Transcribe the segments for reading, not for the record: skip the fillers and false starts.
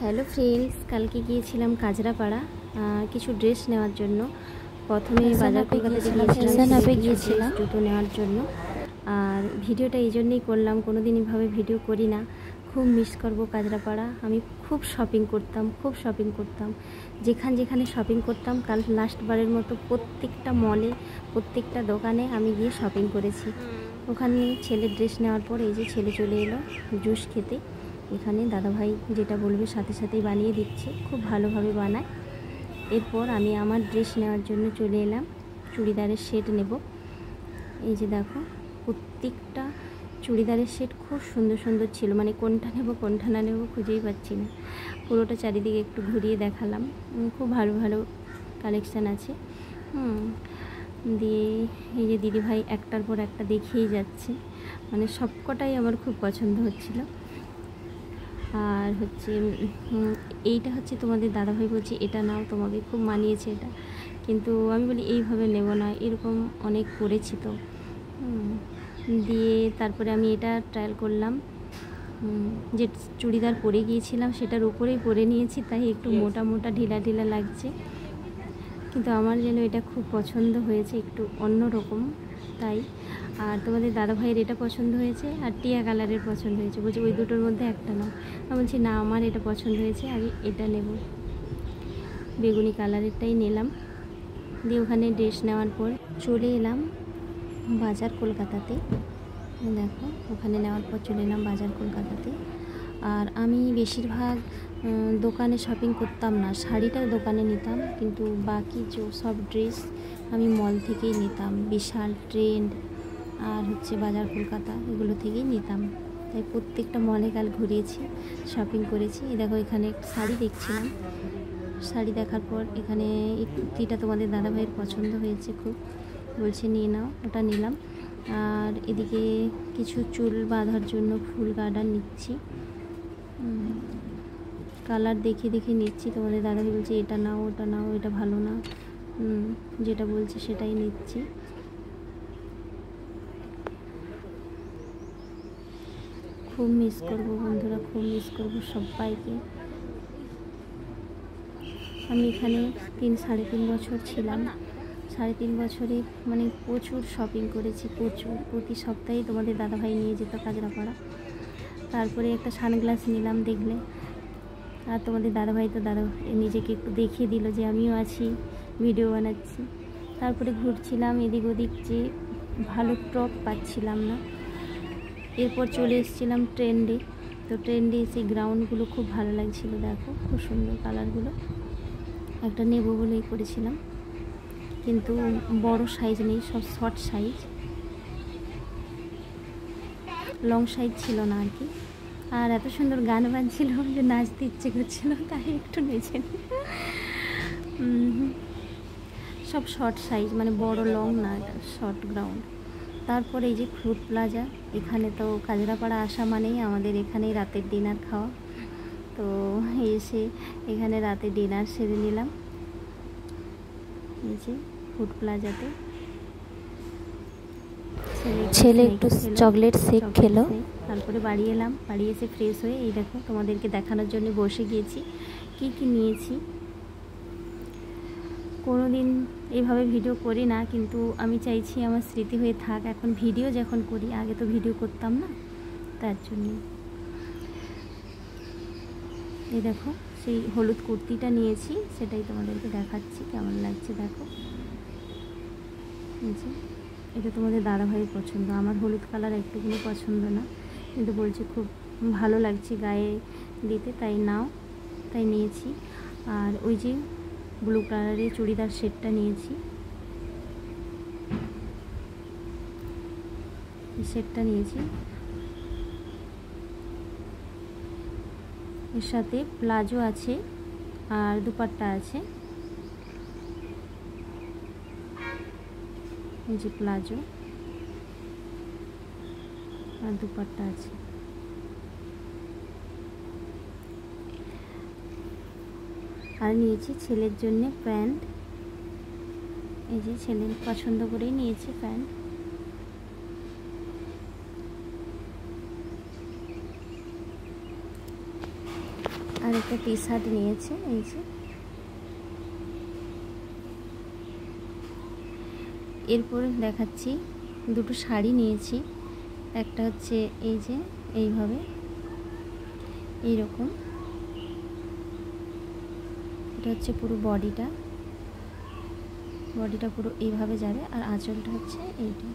Hello friends, কালকে গিয়েছিলাম কাজরাপাড়া কিছু ড্রেস নেওয়ার জন্য। প্রথমে বাজার কলকাতাতে গিয়েছিলাম জুতো নেওয়ার জন্য। আর ভিডিওটা এই জন্যই করলাম, কোনো দিন এইভাবে ভিডিও করি না। খুব মিস করব কাজরাপাড়া। আমি খুব শপিং করতাম, যেখানে শপিং করতাম। কাল লাস্টবারের মতো প্রত্যেকটা মলে, প্রত্যেকটা দোকানে আমি গিয়ে শপিং করেছি। ওখানে ছেলের ড্রেস নেওয়ার পর এই যে ছেলে চলে এলো জুস খেতে। এখানে দাদাভাই যেটা বলবে সাথে সাথেই বানিয়ে দিচ্ছে, খুব ভালোভাবে বানায়। এরপর আমি আমার ড্রেস নেওয়ার জন্য চলে এলাম, চুড়িদারের সেট নেব। এই যে দেখো, প্রত্যেকটা চুড়িদারের সেট খুব সুন্দর সুন্দর ছিল, মানে কোনটা নেব কোনটা না নেব খুঁজেই পাচ্ছি না। পুরোটা চারিদিকে একটু ঘুরিয়ে দেখালাম। খুব ভালো ভালো কালেকশান আছে। দিয়ে এই যে দিদিভাই একটার পর একটা দেখিয়েই যাচ্ছে, মানে সবকটাই আমার খুব পছন্দ হচ্ছিল। আর হচ্ছে এইটা হচ্ছে তোমাদের দাদাভাই বলছে এটা নাও, তোমাকে খুব মানিয়েছে এটা। কিন্তু আমি বলি এইভাবে নেব না, এরকম অনেক পরেছি তো। দিয়ে তারপরে আমি এটা ট্রায়াল করলাম। যে চুড়িদার পরে গিয়েছিলাম সেটার উপরেই পরে নিয়েছি, তাই একটু মোটা মোটা ঢিলা ঢিলা লাগছে। কিন্তু আমার যেন এটা খুব পছন্দ হয়েছে, একটু অন্য রকম তাই। আর তোমাদের দাদাভাইয়ের এটা পছন্দ হয়েছে, আর টিয়া কালারের পছন্দ হয়েছে। বলছে ওই দুটোর মধ্যে একটা নাও। আমি বলছি না, আমার এটা পছন্দ হয়েছে, আমি এটা নেব। বেগুনি কালারেরটাই নিলাম। দিয়ে ওখানে ড্রেস নেওয়ার পর চলে এলাম বাজার কলকাতাতে। দেখো, ওখানে নেওয়ার পর চলে এলাম বাজার কলকাতাতে। আর আমি বেশিরভাগ দোকানে শপিং করতাম না, শাড়িটা দোকানে নিতাম, কিন্তু বাকি যে সব ড্রেস আমি মল থেকেই নিতাম। বিশাল, ট্রেন্ড আর হচ্ছে বাজার কলকাতা, এগুলো থেকেই নিতাম। তাই প্রত্যেকটা মলে কাল ঘুরিয়েছি, শপিং করেছি। দেখো, এখানে শাড়ি দেখছিলাম। শাড়ি দেখার পর এখানে এই কুর্তিটা তোমাদের দাদাভাইয়ের পছন্দ হয়েছে খুব, বলছে নিয়ে নাও, ওটা নিলাম। আর এদিকে কিছু চুল বাঁধার জন্য ফুল গার্ডার নিচ্ছি। কালার দেখে দেখে নিচ্ছি। তোমাদের দাদাভাই বলছে এটা নাও, ওটা নাও, এটা ভালো না। যেটা বলছে সেটাই নিচ্ছি। খুব মিস করব বন্ধুরা, খুব মিস করব সবাইকে। আমি এখানে 3-3.5 বছর ছিলাম। 3.5 বছরে মানে প্রচুর শপিং করেছি, প্রচুর। প্রতি সপ্তাহে তোমাদের দাদাভাই নিয়ে যেত কাজরাপাড়া। তারপরে একটা সানগ্লাস নিলাম, দেখলে। আর তোমাদের দাদাভাই তো নিজেকে একটু দেখিয়ে দিল যে আমিও আছি, ভিডিও বানাচ্ছি। তারপরে ঘুরছিলাম এদিক ওদিক, যে ভালো টপ পাচ্ছিলাম না। এরপর চলে এসেছিলাম ট্রেন্ডে। তো ট্রেন্ডে এসে গ্রাউন্ডগুলো খুব ভালো লাগছিল, দেখো খুব সুন্দর কালারগুলো। একটা নেব বলেই করেছিলাম, কিন্তু বড় সাইজ নেই, সব শর্ট সাইজ, লং সাইজ ছিল না আর কি। আর এত সুন্দর গান বাজছিল যে নাচতে ইচ্ছে করছিল, তাই একটু নেচে। সব শর্ট সাইজ, মানে বড় লং না, শর্ট গ্রাউন্ড। তারপরে এই যে ফ্রুট প্লাজা, এখানে তো কাজরাপাড়া আসা মানেই আমাদের এখানেই রাতের ডিনার খাওয়া। তো এসে এখানে রাতে ডিনার সেরে নিলাম এই যে ফ্রুট প্লাজাতে। ছেলে একটু চকলেট শেক খেলো। তারপরে বাড়ি এলাম, বাড়ি এসে ফ্রেশ হয়ে এই দেখো তোমাদেরকে দেখানোর জন্য বসে গিয়েছি কি কি নিয়েছি। কোনো দিন এইভাবে ভিডিও করি না, কিন্তু আমি চাইছি আমার স্মৃতি হয়ে থাক। এখন ভিডিও যখন করি, আগে তো ভিডিও করতাম না, তার জন্য। এই দেখো, সেই হলুদ কুর্তিটা নিয়েছি, সেটাই তোমাদেরকে দেখাচ্ছি কেমন লাগছে। দেখো, এটা তোমাদের দাদাভাইয়ের পছন্দ। আমার হলুদ কালার একটুকুনি পছন্দ না, কিন্তু বলছে খুব ভালো লাগছে গায়ে দিতে, তাই নাও, তাই নিয়েছি। আর ওই যে ব্লু কালারের চুড়িদার সেটটা নিয়েছি, সেটটা নিয়েছি। এর সাথে প্লাজো আছে আর দুপাট্টা আছে। এই যে প্লাজো আর দুপাট্টা আছে। আর নিয়েছি ছেলের জন্য প্যান্ট। এই যে ছেলের পছন্দ করেই নিয়েছি প্যান্ট। আর আর একটা টি শার্ট নিয়েছে। এই যে এরপর দেখাচ্ছি দুটো শাড়ি নিয়েছি। একটা হচ্ছে এই যে এইভাবে এইরকম, এটা হচ্ছে পুরো বডিটা পুরো এইভাবে যাবে, আর আঁচলটা হচ্ছে এইটা।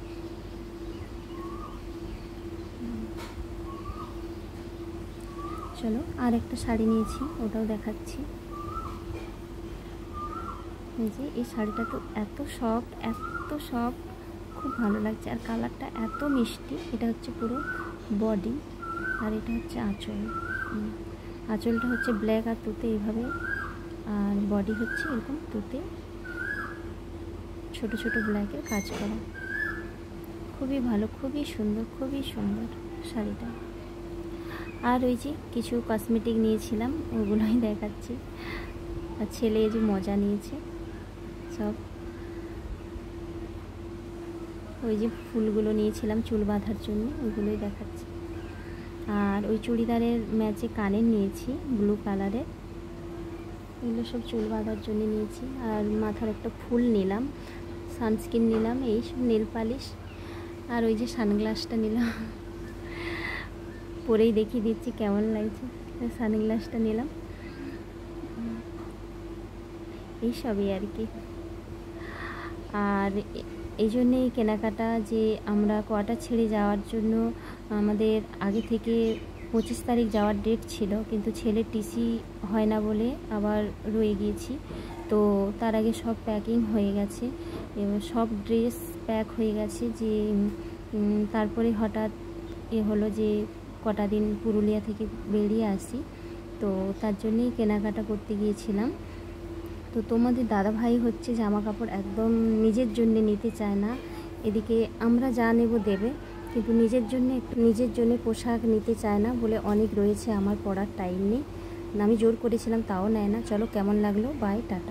চলো আর একটা শাড়ি নিয়েছি, ওটাও দেখাচ্ছি। এই যে এই শাড়িটা তো এত সফট, খুব ভালো লাগছে, আর কালারটা এত মিষ্টি। এটা হচ্ছে পুরো বডি, আর এটা হচ্ছে আঁচল। আঁচলটা হচ্ছে ব্ল্যাক আর তুতে এইভাবে, আর বডি হচ্ছে এরকম তুতে ছোট ছোট ব্ল্যাকের কাজ করা। খুবই ভালো, খুবই সুন্দর শাড়িটা। আর ওই যে কিছু কসমেটিক নিয়েছিলাম, ওগুলোই দেখাচ্ছি। আর ছেলে এই যে মজা নিয়েছে সব। ওই যে ফুলগুলো নিয়েছিলাম চুল বাঁধার জন্য, ওইগুলোই দেখাচ্ছি। আর ওই চুড়িদারের ম্যাচে কানের নিয়েছি ব্লু কালারের, এগুলো সব চুল বাঁধার জন্য নিয়েছি। আর মাথার একটা ফুল নিলাম, সানস্ক্রিন নিলাম, এই সব নেল পালিশ। আর ওই যে সানগ্লাসটা নিলাম, পরেই দেখিয়ে দিচ্ছি কেমন লাগছে। সানগ্লাসটা নিলাম, এই সবই আর কি। আর এই জন্যেই কেনাকাটা, যে আমরা কোয়ার্টার ছেড়ে যাওয়ার জন্য আমাদের আগে থেকে 25 তারিখ যাওয়ার ডেট ছিল, কিন্তু ছেলের টিসি হয় না বলে আবার রয়ে গিয়েছি। তো তার আগে সব প্যাকিং হয়ে গেছে, এবার সব ড্রেস প্যাক হয়ে গেছে। যে তারপরে হঠাৎ হলো যে কটা দিন পুরুলিয়া থেকে বেরিয়ে আসি, তো তার জন্যেই কেনাকাটা করতে গিয়েছিলাম। তো তোমাদের দাদাভাই হচ্ছে জামা কাপড় একদম নিজের জন্য নিতে চায় না। এদিকে আমরা যা নেব দেবে, কিন্তু নিজের জন্য পোশাক নিতে চায় না, বলে অনেক রয়েছে আমার পরার টাইম নেই। আমি জোর করেছিলাম তাও নেয় না। চলো কেমন লাগলো, বাই, টাটা।